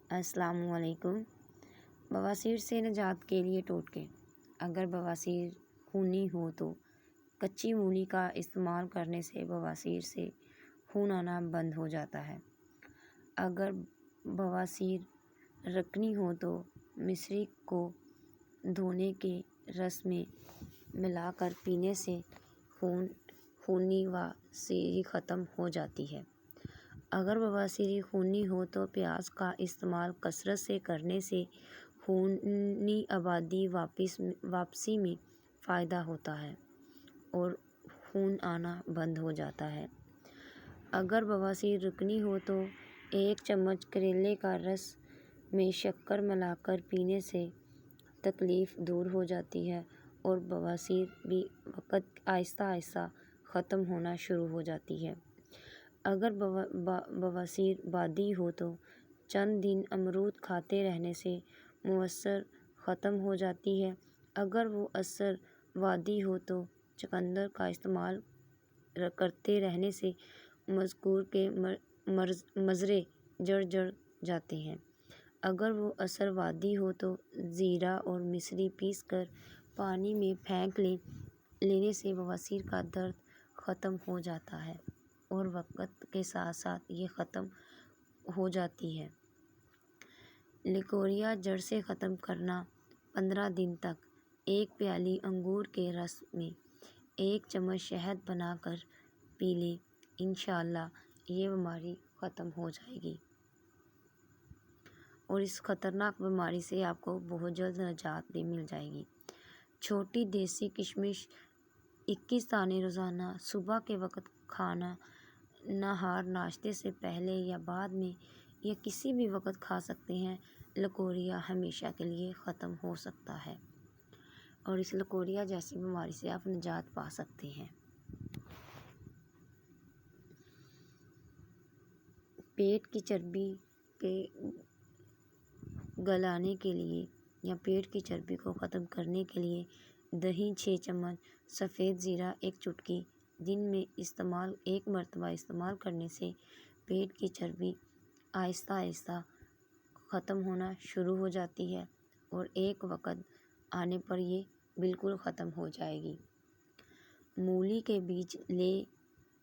السلام علیکم۔ بواسیر سے نجات کے لیے ٹوٹکے۔ اگر بواسیر خونی ہو تو کچی مولی کا استعمال کرنے سے بواسیر سے خون آنا بند ہو جاتا ہے۔ اگر بواسیر رکنی ہو تو مصری کو دھونے کے رس میں ملا کر پینے سے خونی بواسیر ختم ہو جاتی ہے۔ اگر بواسیر خونی ہو تو پیاز کا استعمال کثرت سے کرنے سے خونی آبادی واپسی میں فائدہ ہوتا ہے اور خون آنا بند ہو جاتا ہے۔ اگر بواسیر رکنی ہو تو 1 چمچ کریلے کا رس میں شکر ملا کر پینے سے تکلیف دور ہو جاتی ہے اور بواسیر بھی وقت آہستہ آہستہ ختم ہونا شروع ہو جاتی ہے۔ اگر بواسیر بادی ہو تو چند دن امرود کھاتے رہنے سے موثر ختم ہو جاتی ہے۔ اگر وہ اثر وادی ہو تو چقندر کا استعمال کرتے رہنے سے مذکور کے مضرے جڑ جاتے ہیں۔ اگر وہ اثر وادی ہو تو زیرہ اور مصری پیس کر پانی میں پھینک لینے سے بواسیر کا درد ختم ہو جاتا ہے اور وقت کے ساتھ ساتھ یہ ختم ہو جاتی ہے۔ لیکوریا جڑ سے ختم کرنا 15 دن تک 1 پیالی انگور کے رس میں 1 چمچ شہد بنا کر پی لیں، انشاءاللہ یہ بیماری ختم ہو جائے گی اور اس خطرناک بیماری سے آپ کو بہت جلد نجات بھی مل جائے گی۔ چھوٹی دیسی کشمش 21 دانے روزانہ صبح کے وقت کھانا نہار ناشتے سے پہلے یا بعد میں یا کسی بھی وقت کھا سکتے ہیں۔ لیکوریا ہمیشہ کے لیے ختم ہو سکتا ہے اور اس لیکوریا جیسی بیماری سے آپ نجات پا سکتے ہیں۔ پیٹ کی چربی کے گلانے کے لیے یا پیٹ کی چربی کو ختم کرنے کے لیے دہی 6 چمچ، سفید زیرہ 1 چٹکی دن میں 1 مرتبہ استعمال کرنے سے پیٹ کی چربی آہستہ آہستہ ختم ہونا شروع ہو جاتی ہے اور ایک وقت آنے پر یہ بالکل ختم ہو جائے گی۔ مولی کے بیج لیں،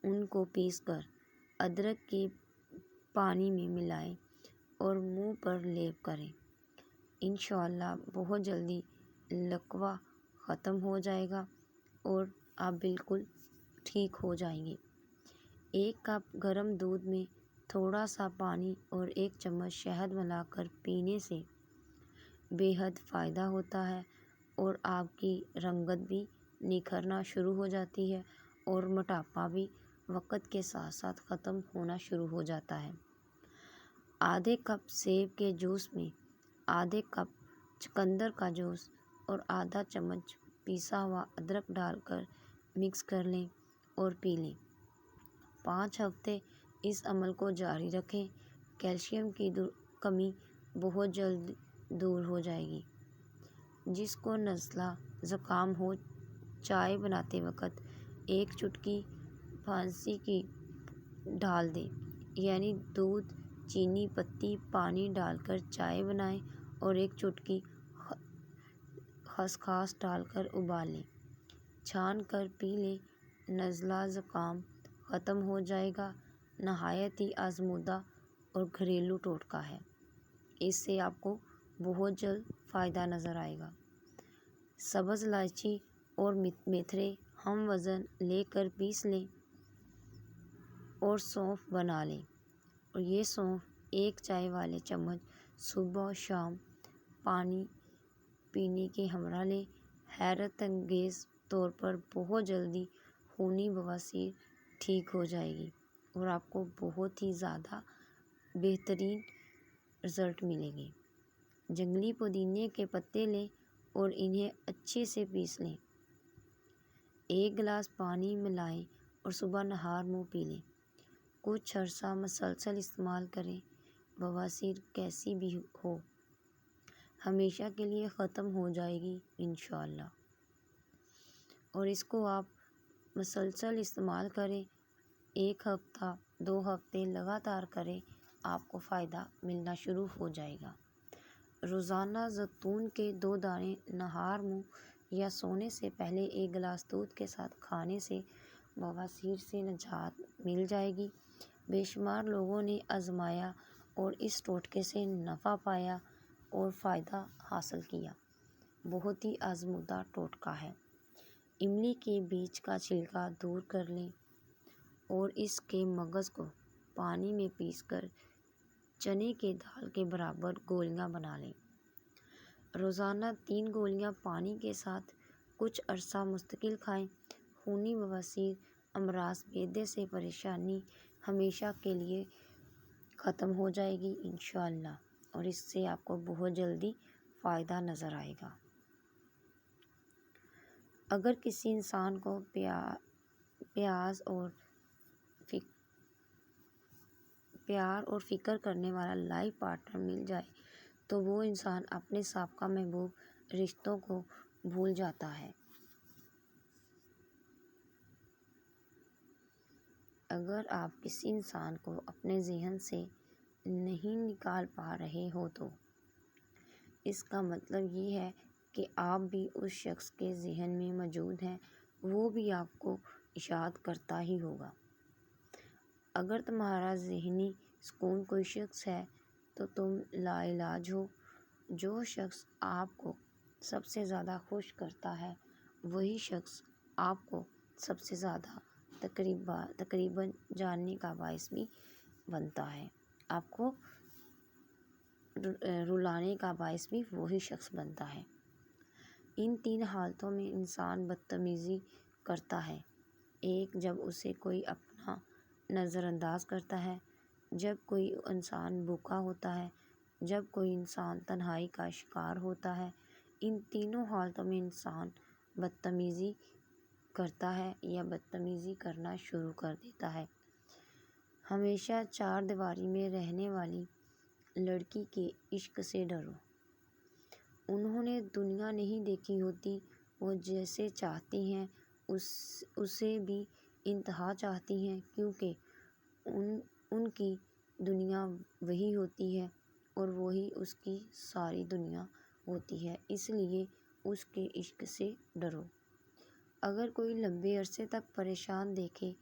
ان کو پیس کر ادرک کے پانی میں ملائیں اور منہ پر لیپ کریں، انشاءاللہ بہت جلدی لکوہ ختم ہو جائے گا اور آپ بالکل ٹھیک ہو جائیں گے۔ 1 کپ گرم دودھ میں تھوڑا سا پانی اور 1 چمچ شہد ملا کر پینے سے بے حد فائدہ ہوتا ہے اور آپ کی رنگت بھی نکھرنا شروع ہو جاتی ہے اور موٹاپا بھی وقت کے ساتھ ساتھ ختم ہونا شروع ہو جاتا ہے۔ آدھے کپ سیب کے جوس میں آدھے کپ چقندر کا جوس اور آدھا چمچ پیسا ہوا ادرک ڈال کر مکس کر لیں اور پی لیں۔ 5 ہفتے اس عمل کو جاری رکھیں، کیلشیم کی کمی بہت جلد دور ہو جائے گی۔ جس کو نزلہ زکام ہو، چائے بناتے وقت 1 چٹکی پھانسی کی ڈال دیں، یعنی دودھ، چینی پتی، پانی ڈال کر چائے بنائیں اور 1 چٹکی خسخاس ڈال کر ابال لیں، چھان کر پی لیں، نزلہ زکام ختم ہو جائے گا۔ نہایت ہی آزمودہ اور گھریلو ٹوٹکا ہے، اس سے آپ کو بہت جلد فائدہ نظر آئے گا۔ سبز الائچی اور میتھرے ہم وزن لے کر پیس لیں اور سونف بنا لیں اور یہ سونف 1 چائے والے چمچ صبح و شام پانی پینے کے ہمراہ لیں، حیرت انگیز طور پر بہت جلدی خونی بواسیر ٹھیک ہو جائے گی اور آپ کو بہت ہی زیادہ بہترین رزلٹ ملیں گے۔ جنگلی پودینے کے پتے لیں اور انہیں اچھے سے پیس لیں، 1 گلاس پانی ملائیں اور صبح نہار منہ پی لیں۔ کچھ عرصہ مسلسل استعمال کریں، بواسیر کیسی بھی ہو ہمیشہ کے لیے ختم ہو جائے گی انشاءاللہ۔ اور اس کو آپ مسلسل استعمال کریں، 1 ہفتہ 2 ہفتے لگاتار کریں، آپ کو فائدہ ملنا شروع ہو جائے گا۔ روزانہ زیتون کے 2 دانے نہار منہ یا سونے سے پہلے 1 گلاس دودھ کے ساتھ کھانے سے بواسیر سے نجات مل جائے گی۔ بے شمار لوگوں نے آزمایا اور اس ٹوٹکے سے نفع پایا اور فائدہ حاصل کیا۔ بہت ہی آزمودہ ٹوٹکا ہے۔ املی کے بیج کا چھلکا دور کر لیں اور اس کے مغز کو پانی میں پیس کر چنے کے دال کے برابر گولیاں بنا لیں۔ روزانہ 3 گولیاں پانی کے ساتھ کچھ عرصہ مستقل کھائیں۔ خونی بواسیر، امراض معدے سے پریشانی ہمیشہ کے لیے ختم ہو جائے گی انشاءاللہ، اور اس سے آپ کو بہت جلدی فائدہ نظر آئے گا۔ اگر کسی انسان کو پیار اور فکر کرنے والا لائف پارٹنر مل جائے تو وہ انسان اپنے سابقہ محبوب رشتوں کو بھول جاتا ہے۔ اگر آپ کسی انسان کو اپنے ذہن سے نہیں نکال پا رہے ہو تو اس کا مطلب یہ ہے کہ آپ بھی اس شخص کے ذہن میں موجود ہیں، وہ بھی آپ کو اشاعت کرتا ہی ہوگا۔ اگر تمہارا ذہنی سکون کوئی شخص ہے تو تم لا علاج ہو۔ جو شخص آپ کو سب سے زیادہ خوش کرتا ہے وہی شخص آپ کو سب سے زیادہ تقریباً جاننے کا باعث بھی بنتا ہے۔ آپ کو رلانے کا باعث بھی وہی شخص بنتا ہے۔ ان 3 حالتوں میں انسان بدتمیزی کرتا ہے: 1 جب اسے کوئی اپنا نظر انداز کرتا ہے، جب کوئی انسان بھوکا ہوتا ہے، جب کوئی انسان تنہائی کا شکار ہوتا ہے۔ ان تینوں حالتوں میں انسان بدتمیزی کرتا ہے یا بدتمیزی کرنا شروع کر دیتا ہے۔ ہمیشہ 4 دیواری میں رہنے والی لڑکی کے عشق سے ڈرو۔ انہوں نے دنیا نہیں دیکھی ہوتی، وہ جسے چاہتی ہیں اسے بھی انتہا چاہتی ہیں، کیونکہ ان کی دنیا وہی ہوتی ہے اور وہی اس کی ساری دنیا ہوتی ہے، اس لیے اس کے عشق سے ڈرو۔ اگر کوئی لمبے عرصے تک پریشان دیکھے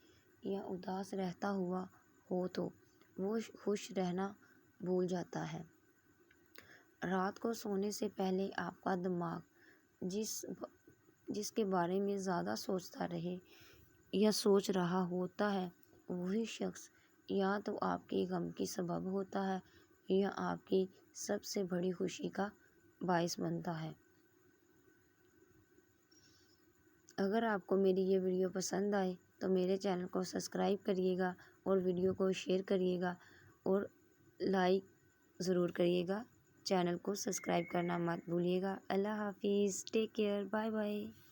یا اداس رہتا ہوا ہو تو وہ خوش رہنا بھول جاتا ہے۔ رات کو سونے سے پہلے آپ کا دماغ جس کے بارے میں زیادہ سوچتا رہے یا سوچ رہا ہوتا ہے وہی شخص یا تو آپ کے غم کی سبب ہوتا ہے یا آپ کی سب سے بڑی خوشی کا باعث بنتا ہے۔ اگر آپ کو میری یہ ویڈیو پسند آئے تو میرے چینل کو سبسکرائب کریے گا اور ویڈیو کو شیئر کریے گا اور لائک ضرور کریے گا۔ چینل کو سبسکرائب کرنا مت بھولیے گا۔ اللہ حافظ، ٹیک کیئر، بائے بائے۔